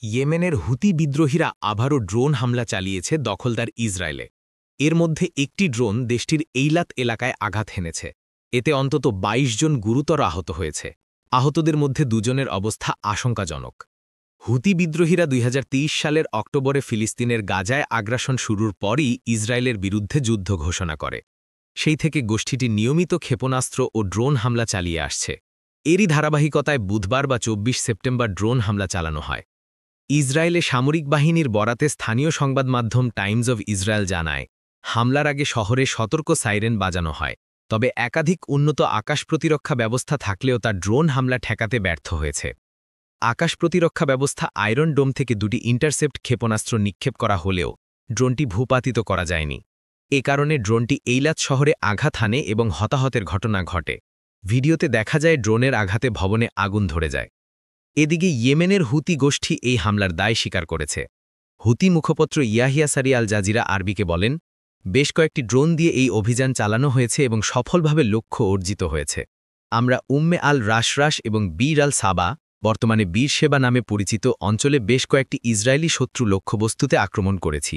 ইয়েমেনের হুতি বিদ্রোহীরা আবারও ড্রোন হামলা চালিয়েছে দখলদার ইসরায়েলে। এর মধ্যে একটি ড্রোন দেশটির এইলাত এলাকায় আঘাত হেনেছে। এতে অন্তত ২২ জন গুরুতর আহত হয়েছে। আহতদের মধ্যে দুজনের অবস্থা আশঙ্কাজনক। হুতি বিদ্রোহীরা ২০২৩ সালের অক্টোবরে ফিলিস্তিনের গাজায় আগ্রাসন শুরুর পরই ইসরায়েলের বিরুদ্ধে যুদ্ধ ঘোষণা করে। সেই থেকে গোষ্ঠীটি নিয়মিত ক্ষেপণাস্ত্র ও ড্রোন হামলা চালিয়ে আসছে। এরই ধারাবাহিকতায় বুধবার বা ২৪ সেপ্টেম্বর ড্রোন হামলা চালানো হয়। ইসরায়েলে সামরিক বাহিনীর বরাতে স্থানীয় সংবাদ মাধ্যম টাইমস অব ইসরায়েল জানায়, হামলার আগে শহরে সতর্ক সাইরেন বাজানো হয়, তবে একাধিক উন্নত আকাশ প্রতিরক্ষা ব্যবস্থা থাকলেও তা ড্রোন হামলা ঠেকাতে ব্যর্থ হয়েছে। আকাশ প্রতিরক্ষা ব্যবস্থা আয়রন ডোম থেকে দুটি ইন্টারসেপ্ট ক্ষেপণাস্ত্র নিক্ষেপ করা হলেও ড্রোনটি ভূপাতিত করা যায়নি। এ কারণে ড্রোনটি এইলাত শহরে আঘাত হানে এবং হতাহতের ঘটনা ঘটে। ভিডিওতে দেখা যায় ড্রোনের আঘাতে ভবনে আগুন ধরে যায়। এদিকে ইয়েমেনের হুতি গোষ্ঠী এই হামলার দায় স্বীকার করেছে। হুতি মুখপত্র ইয়াহিয়া সারি আল জাজিরা আরবিকে বলেন, বেশ কয়েকটি ড্রোন দিয়ে এই অভিযান চালানো হয়েছে এবং সফলভাবে লক্ষ্য অর্জিত হয়েছে। আমরা উম্মে আল রাশরাশ এবং বীর আল সাবা, বর্তমানে বীর সেবা নামে পরিচিত অঞ্চলে বেশ কয়েকটি ইসরায়েলি শত্রু লক্ষ্যবস্তুতে আক্রমণ করেছি।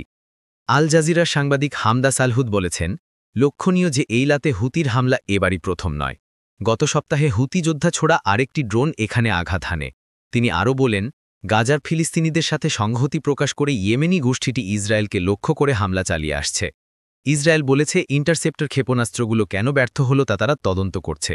আল জাজিরার সাংবাদিক হামদা সালহুদ বলেছেন, লক্ষণীয় যে এইলাতে হুতির হামলা এবারই প্রথম নয়। গত সপ্তাহে হুতি যোদ্ধা ছোড়া আরেকটি ড্রোন এখানে আঘাত হানে। তিনি আরও বলেন, গাজার ফিলিস্তিনিদের সাথে সংহতি প্রকাশ করে ইয়েমেনি গোষ্ঠীটি ইসরায়েলকে লক্ষ্য করে হামলা চালিয়ে আসছে। ইসরায়েল বলেছে ইন্টারসেপ্টর ক্ষেপণাস্ত্রগুলো কেন ব্যর্থ হল তা তারা তদন্ত করছে।